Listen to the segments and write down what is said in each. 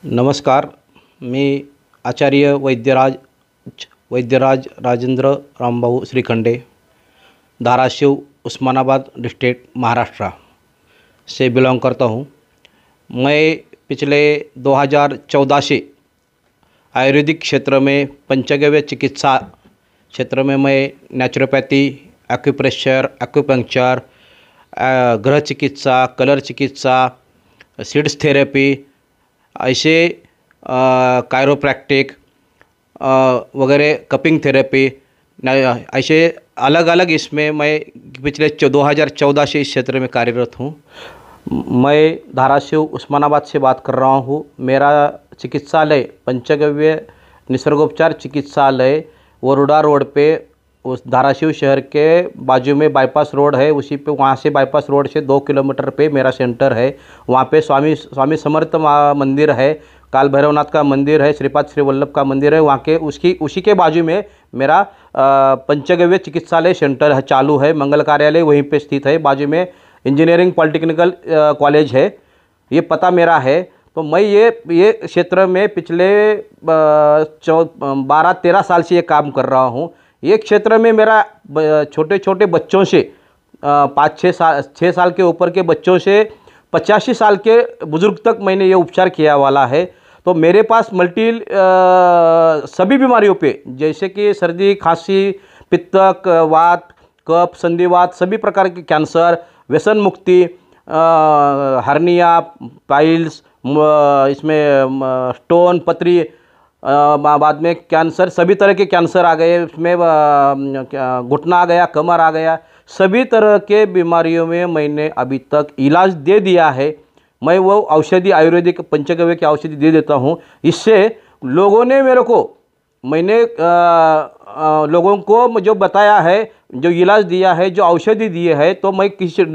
नमस्कार. मी आचार्य वैद्यराज राजेंद्र रामभाऊ श्रीखंडे, धाराशिव उस्मानाबाद डिस्ट्रिक्ट महाराष्ट्र से बिलोंग करता हूँ. मैं पिछले 2014 से आयुर्वेदिक क्षेत्र में पंचगव्य चिकित्सा क्षेत्र में मैं नेचुरोपैथी, एक्यूप्रेशर, एक्यूपंक्चर, गृह चिकित्सा, कलर चिकित्सा, सीड्स थेरेपी, ऐसे कायरोप्रैक्टिक वगैरह, कपिंग थेरेपी, ऐसे अलग अलग इसमें मैं पिछले 2014 से इस क्षेत्र में कार्यरत हूँ. मैं धाराशिव उस्मानाबाद से बात कर रहा हूँ. मेरा चिकित्सालय पंचगव्य निसर्गोपचार चिकित्सालय वरुड़ा रोड पे, उस धाराशिव शहर के बाजू में बाईपास रोड है, उसी पे, वहाँ से बाईपास रोड से 2 किलोमीटर पे मेरा सेंटर है. वहाँ पे स्वामी समर्थ मंदिर है, काल भैरवनाथ का मंदिर है, श्रीपाद श्री वल्लभ का मंदिर है. वहाँ के उसी के बाजू में मेरा पंचगव्य चिकित्सालय सेंटर है, चालू है. मंगल कार्यालय वहीं पे स्थित है. बाजू में इंजीनियरिंग पॉलिटेक्निकल कॉलेज है. ये पता मेरा है. तो मैं ये क्षेत्र में पिछले 12-13 साल से ये काम कर रहा हूँ. ये क्षेत्र में मेरा छोटे छोटे बच्चों से 6 साल के ऊपर के बच्चों से 85 साल के बुज़ुर्ग तक मैंने ये उपचार किया वाला है. तो मेरे पास सभी बीमारियों पे, जैसे कि सर्दी, खांसी, पित्त, वात, कफ, संधिवात, सभी प्रकार के कैंसर, व्यसन मुक्ति, हर्निया, पाइल्स, इसमें स्टोन, पथरी, बाद में कैंसर, सभी तरह के कैंसर आ गए. उसमें घुटना आ गया, कमर आ गया, सभी तरह के बीमारियों में मैंने अभी तक इलाज दे दिया है. मैं वो औषधि, आयुर्वेदिक पंचगव्य की औषधि दे देता हूँ. इससे लोगों ने मैंने लोगों को जो बताया है, जो इलाज दिया है, जो औषधि दिए है, तो मैं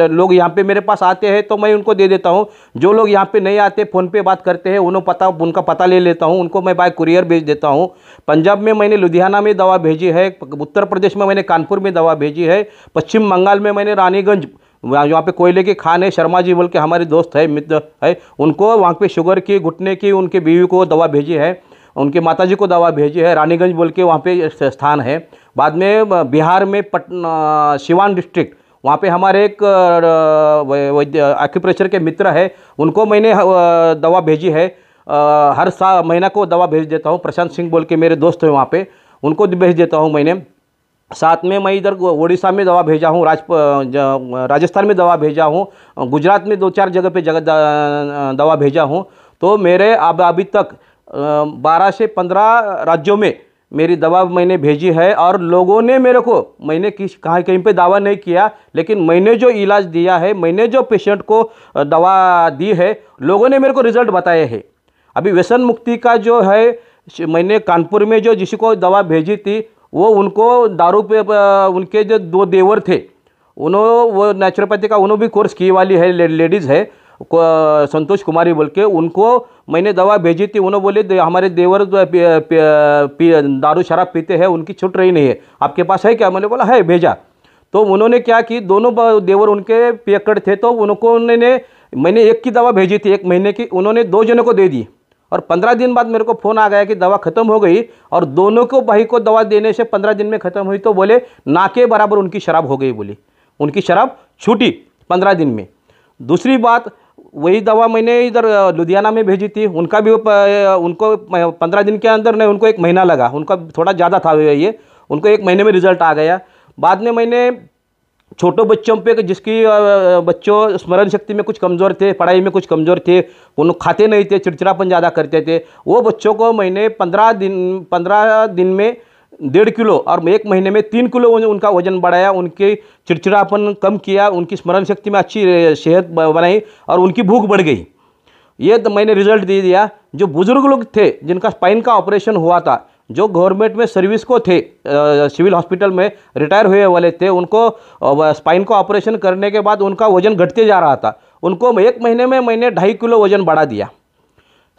लोग यहाँ पे मेरे पास आते हैं तो मैं उनको दे देता हूँ. जो लोग यहाँ पे नहीं आते, फ़ोन पे बात करते हैं, उनका पता ले लेता हूँ, उनको मैं बाय कुरियर भेज देता हूँ. पंजाब में मैंने लुधियाना में दवा भेजी है, उत्तर प्रदेश में मैंने कानपुर में दवा भेजी है, पश्चिम बंगाल में मैंने रानीगंज, वहाँ पे कोयले की खान है, शर्मा जी बोल के हमारे दोस्त है, मित्र है, उनको वहाँ पे शुगर की, घुटने की, उनके बीवी को दवा भेजी है, उनके माताजी को दवा भेजी है. रानीगंज बोल के वहाँ पे स्थान है. बाद में बिहार में सिवान डिस्ट्रिक्ट, वहाँ पे हमारे एक एक्यूप्रेशर के मित्र है, उनको मैंने दवा भेजी है. हर महीना को दवा भेज देता हूँ. प्रशांत सिंह बोल के मेरे दोस्त हैं वहाँ पे, उनको भेज देता हूँ मैंने. साथ में मैं इधर उड़ीसा में दवा भेजा हूँ, राजस्थान में दवा भेजा हूँ, गुजरात में 2-4 जगह पे दवा भेजा हूँ. तो मेरे अभी तक 12 से 15 राज्यों में मेरी दवा मैंने भेजी है. और लोगों ने मैंने कहीं पे दावा नहीं किया, लेकिन मैंने जो इलाज दिया है, मैंने जो पेशेंट को दवा दी है, लोगों ने मेरे को रिजल्ट बताए हैं. अभी व्यसन मुक्ति का जो है, मैंने कानपुर में जो जिसको दवा भेजी थी, वो उनको दारू पे, उनके जो 2 देवर थे, वो नेचुरोपैथी का उन्होंने भी कोर्स की वाली है, लेडीज़ है, संतोष कुमारी बोल के, उनको मैंने दवा भेजी थी. उन्होंने बोले हमारे देवर दारू शराब पीते हैं, उनकी छूट रही नहीं है, आपके पास है क्या? मैंने बोला है, भेजा. तो उन्होंने क्या कि दोनों देवर उनके पियक्कड़ थे, तो मैंने एक की दवा भेजी थी 1 महीने की, उन्होंने 2 जनों को दे दी. और 15 दिन बाद मेरे को फ़ोन आ गया कि दवा ख़त्म हो गई, और दोनों को भाई को दवा देने से 15 दिन में ख़त्म हुई. तो बोले ना के बराबर उनकी शराब हो गई, बोली उनकी शराब छूटी 15 दिन में. दूसरी बात, वही दवा मैंने इधर लुधियाना में भेजी थी, उनका भी उनको 15 दिन के अंदर नहीं, उनको 1 महीना लगा, उनका थोड़ा ज़्यादा था ये, उनको 1 महीने में रिजल्ट आ गया. बाद में मैंने छोटों बच्चों पे, जिसकी बच्चों स्मरण शक्ति में कुछ कमज़ोर थे, पढ़ाई में कुछ कमज़ोर थे, उन खाते नहीं थे, चिड़चिड़ापन ज़्यादा करते थे, वो बच्चों को मैंने 15 दिन में 1.5 किलो और 1 महीने में 3 किलो उनका वजन बढ़ाया, उनके चिड़चिड़ापन कम किया, उनकी स्मरण शक्ति में अच्छी सेहत बनाई, और उनकी भूख बढ़ गई. ये तो मैंने रिजल्ट दे दिया. जो बुज़ुर्ग लोग थे, जिनका स्पाइन का ऑपरेशन हुआ था, जो गवर्नमेंट में सर्विस को थे, सिविल हॉस्पिटल में रिटायर हुए वाले थे, उनको स्पाइन का ऑपरेशन करने के बाद उनका वजन घटते जा रहा था, उनको 1 महीने में मैंने 2.5 किलो वजन बढ़ा दिया.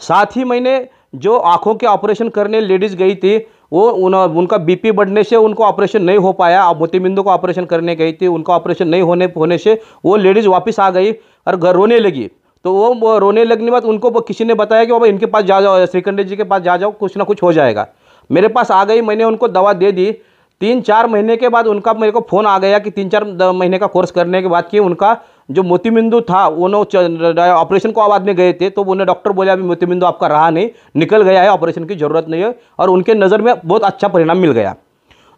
साथ ही मैंने जो आँखों के ऑपरेशन करने लेडीज़ गई थी, उनका बीपी बढ़ने से उनको ऑपरेशन नहीं हो पाया. अब मोतीबिंदु का ऑपरेशन करने गई थी, उनका ऑपरेशन नहीं होने से वो लेडीज़ वापस आ गई और घर रोने लगी. तो वो रोने लगने के बाद उनको किसी ने बताया कि बाबा इनके पास जा जाओ, श्रीकंठ जी के पास जा जाओ, कुछ ना कुछ हो जाएगा। मेरे पास आ गई, मैंने उनको दवा दे दी। 3-4 महीने के बाद उनका मेरे को फ़ोन आ गया कि 3-4 महीने का कोर्स करने के बाद कि उनका जो मोतीबिंदु था उन्होंने ऑपरेशन को बाद में गए थे, तो उन्हें डॉक्टर बोले अभी मोतीबिंदु आपका रहा नहीं, निकल गया है, ऑपरेशन की ज़रूरत नहीं है, और उनके नज़र में बहुत अच्छा परिणाम मिल गया।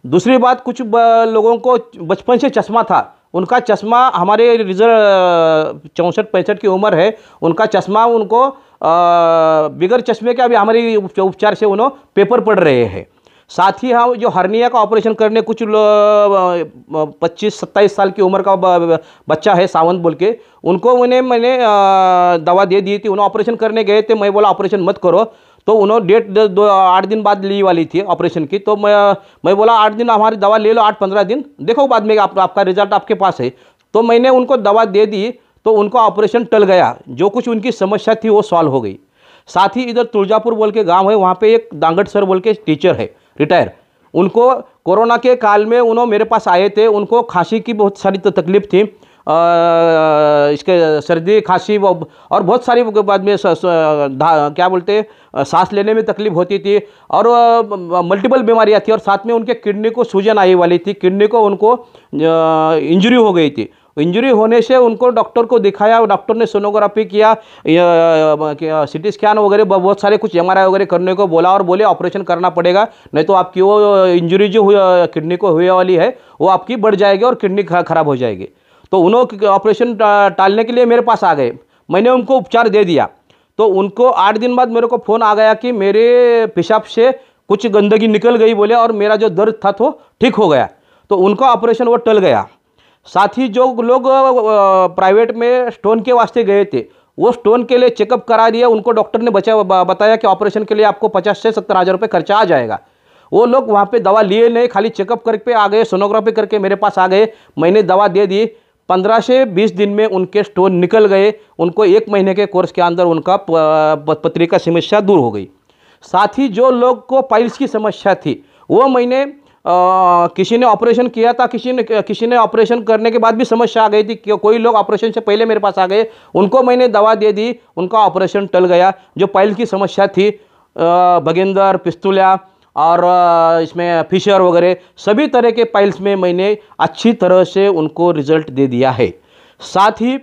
दूसरी बात, कुछ लोगों को बचपन से चश्मा था, उनका चश्मा हमारे रिजल्ट 64-65 की उम्र है, उनका चश्मा उनको बिगर चश्मे के अभी हमारी उपचार से उन्होंने पेपर पढ़ रहे हैं। साथ ही हम जो हर्निया का ऑपरेशन करने कुछ 25-27 साल की उम्र का बच्चा है सावंत बोल के, उनको मैंने दवा दे दी थी। उन्होंने ऑपरेशन करने गए थे, मैं बोला ऑपरेशन मत करो, तो उन्होंने डेट 8 दिन बाद ली वाली थी ऑपरेशन की, तो मैं बोला 8 दिन हमारी दवा ले लो, 8-15 दिन देखो बाद में आपका रिजल्ट आपके पास है। तो मैंने उनको दवा दे दी, तो उनका ऑपरेशन टल गया, जो कुछ उनकी समस्या थी वो सॉल्व हो गई। साथ ही इधर तुलजापुर बोल के गांव है, वहाँ पे एक दांगट सर बोल के टीचर है रिटायर, उनको कोरोना के काल में उन्होंने मेरे पास आए थे, उनको खांसी की बहुत सारी तकलीफ थी, इसके सर्दी खांसी और बहुत सारी बाद में क्या बोलते सांस लेने में तकलीफ होती थी, और मल्टीपल बीमारियां थी, और साथ में उनके किडनी को सूजन आई वाली थी, किडनी को उनको इंजरी हो गई थी। इंजरी होने से उनको डॉक्टर को दिखाया, डॉक्टर ने सोनोग्राफी किया, सिटी स्कैन वगैरह बहुत सारे कुछ MRI वगैरह करने को बोला, और बोले ऑपरेशन करना पड़ेगा, नहीं तो आपकी वो इंजरी जो किडनी को हुए वाली है वो आपकी बढ़ जाएगी और किडनी खराब हो जाएगी। तो उन्होंने ऑपरेशन टालने के लिए मेरे पास आ गए, मैंने उनको उपचार दे दिया। तो उनको 8 दिन बाद मेरे को फ़ोन आ गया कि मेरे पेशाब से कुछ गंदगी निकल गई बोले, और मेरा जो दर्द था तो ठीक हो गया, तो उनका ऑपरेशन वो टल गया। साथ ही जो लोग प्राइवेट में स्टोन के वास्ते गए थे, वो स्टोन के लिए चेकअप करा दिया, उनको डॉक्टर ने बताया कि ऑपरेशन के लिए आपको 50 से 70 हज़ार रुपये खर्चा आ जाएगा। वो लोग वहाँ पे दवा लिए नहीं, खाली चेकअप करके आ गए, सोनोग्राफी करके मेरे पास आ गए, मैंने दवा दे दी। 15 से 20 दिन में उनके स्टोन निकल गए, उनको 1 महीने के कोर्स के अंदर उनका पथरी का समस्या दूर हो गई। साथ ही जो लोग को पाइल्स की समस्या थी, वो मैंने किसी ने ऑपरेशन किया था, किसी ने ऑपरेशन करने के बाद भी समस्या आ गई थी, कोई लोग ऑपरेशन से पहले मेरे पास आ गए, उनको मैंने दवा दे दी, उनका ऑपरेशन टल गया। जो पाइल्स की समस्या थी, भगेंदर, पिस्तुलिया और इसमें फिशर वगैरह सभी तरह के पाइल्स में मैंने अच्छी तरह से उनको रिजल्ट दे दिया है। साथ ही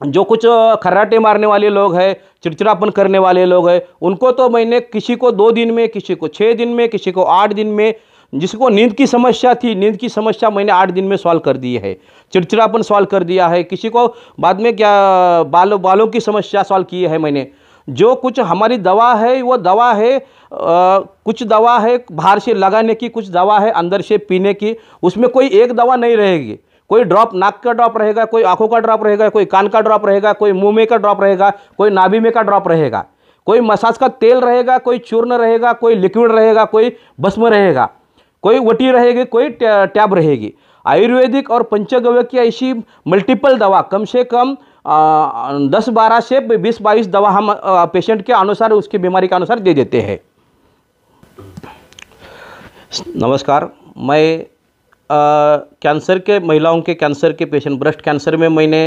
जो कुछ खर्राटे मारने वाले लोग हैं, चिड़चिड़ापन करने वाले लोग हैं, उनको तो मैंने किसी को 2 दिन में, किसी को 6 दिन में, किसी को 8 दिन में, जिसको नींद की समस्या थी, नींद की समस्या मैंने 8 दिन में सॉल्व कर दी है, चिड़चिड़ापन सॉल्व कर दिया है, किसी को बाद में क्या बालों की समस्या सॉल्व की है मैंने। जो कुछ हमारी दवा है वो दवा है, कुछ दवा है बाहर से लगाने की, कुछ दवा है अंदर से पीने की, उसमें कोई एक दवा नहीं रहेगी। कोई ड्रॉप नाक का ड्रॉप रहेगा, कोई आंखों का ड्रॉप रहेगा, कोई कान का ड्रॉप रहेगा, कोई मुंह में का ड्रॉप रहेगा, कोई नाभि में का ड्रॉप रहेगा, कोई मसाज का तेल रहेगा, कोई चूर्ण रहेगा, कोई लिक्विड रहेगा, कोई भस्म रहेगा, कोई वटी रहेगी, कोई टैब रहेगी। आयुर्वेदिक और पंचगव्य की ऐसी मल्टीपल दवा कम से कम 10-12 से 20-22 दवा हम पेशेंट के अनुसार, उसकी बीमारी के अनुसार दे देते हैं। नमस्कार, मैं कैंसर के, महिलाओं के कैंसर के पेशेंट, ब्रेस्ट कैंसर में मैंने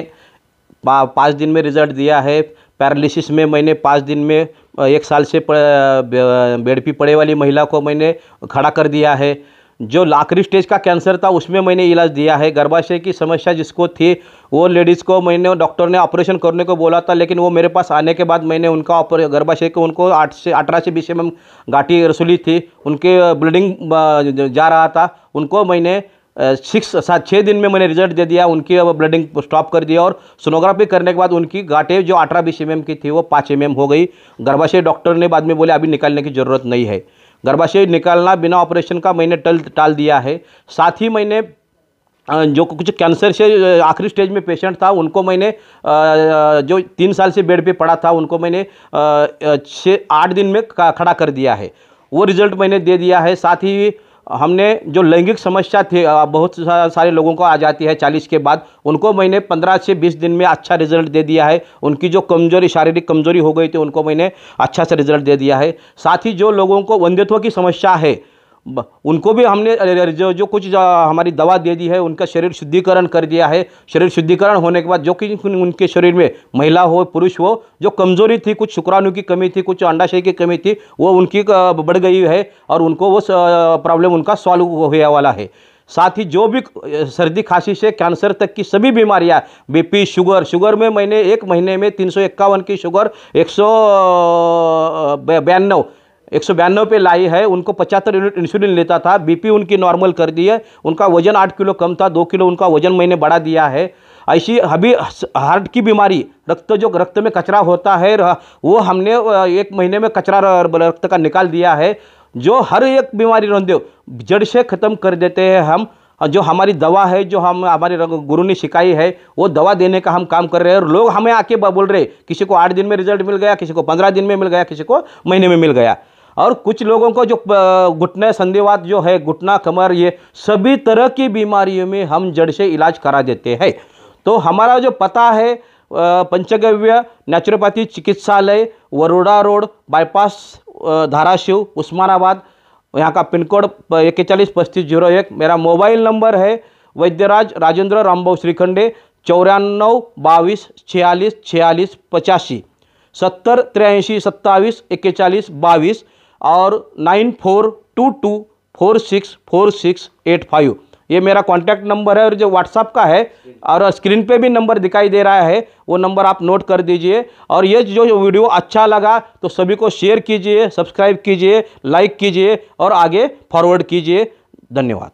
5 दिन में रिजल्ट दिया है। पैरालिसिस में मैंने 5 दिन में 1 साल से बेड पे पड़े वाली महिला को मैंने खड़ा कर दिया है। जो आखिरी स्टेज का कैंसर था उसमें मैंने इलाज दिया है। गर्भाशय की समस्या जिसको थी वो लेडीज़ को मैंने, डॉक्टर ने ऑपरेशन करने को बोला था, लेकिन वो मेरे पास आने के बाद मैंने उनका गर्भाशय को उनको 18 से 20 mm गांठी रसूली थी, उनके ब्लीडिंग जा रहा था, उनको मैंने 6 दिन में मैंने रिजल्ट दे दिया, उनकी ब्लीडिंग स्टॉप कर दिया, और सोनोग्राफी करने के बाद उनकी गांठें जो 18-20 mm की थी वो 5 mm हो गई। गर्भाशय डॉक्टर ने बाद में बोले अभी निकालने की ज़रूरत नहीं है, गर्भाशय निकालना बिना ऑपरेशन का मैंने टाल दिया है। साथ ही मैंने जो कुछ कैंसर से आखिरी स्टेज में पेशेंट था उनको मैंने जो 3 साल से बेड पे पड़ा था उनको मैंने 6-8 दिन में खड़ा कर दिया है, वो रिजल्ट मैंने दे दिया है। साथ ही हमने जो लैंगिक समस्या थी, बहुत सारे लोगों को आ जाती है 40 के बाद, उनको मैंने 15 से 20 दिन में अच्छा रिजल्ट दे दिया है। उनकी जो कमजोरी, शारीरिक कमजोरी हो गई थी, उनको मैंने अच्छा सा रिजल्ट दे दिया है। साथ ही जो लोगों को वंध्यत्व की समस्या है उनको भी हमने जो कुछ हमारी दवा दे दी है, उनका शरीर शुद्धिकरण कर दिया है। शरीर शुद्धिकरण होने के बाद जो कि उनके शरीर में महिला हो पुरुष हो, जो कमजोरी थी, कुछ शुक्राणु की कमी थी, कुछ अंडाशय की कमी थी, वो उनकी बढ़ गई है और उनको वो प्रॉब्लम उनका सॉल्व होने वाला है। साथ ही जो भी सर्दी खांसी से कैंसर तक की सभी बीमारियां, बीपी, शुगर में मैंने एक महीने में 351 की शुगर 192 पे लाई है। उनको 75 यूनिट इंसुलिन लेता था, बीपी उनकी नॉर्मल कर दी है। उनका वजन 8 किलो कम था, 2 किलो उनका वजन मैंने बढ़ा दिया है। ऐसी अभी हार्ट की बीमारी, रक्त में कचरा होता है, वो हमने एक महीने में कचरा रक्त का निकाल दिया है। जो हर एक बीमारी जड़ से ख़त्म कर देते हैं हम। जो हमारी दवा है, जो हम हमारे गुरु ने सिखाई है, वो दवा देने का हम काम कर रहे हैं। और लोग हमें आके बोल रहे, किसी को 8 दिन में रिजल्ट मिल गया, किसी को 15 दिन में मिल गया, किसी को महीने में मिल गया। और कुछ लोगों को जो घुटने संधिवात जो है, घुटना, कमर, ये सभी तरह की बीमारियों में हम जड़ से इलाज करा देते हैं। तो हमारा जो पता है, पंचगव्य नेचुरोपैथी चिकित्सालय, वरोड़ा रोड, बाईपास, धाराशिव, उस्मानाबाद। यहाँ का पिन कोड 413501। मेरा मोबाइल नंबर है वैद्यराज राजेंद्र रामभाऊ श्रीखंडे, 94 22 46 46 85, 70 83 27 41 22 और 9422464685। ये मेरा कॉन्टैक्ट नंबर है। और जो व्हाट्सएप का है, और स्क्रीन पे भी नंबर दिखाई दे रहा है, वो नंबर आप नोट कर दीजिए। और ये जो वीडियो अच्छा लगा तो सभी को शेयर कीजिए, सब्सक्राइब कीजिए, लाइक कीजिए और आगे फॉरवर्ड कीजिए। धन्यवाद।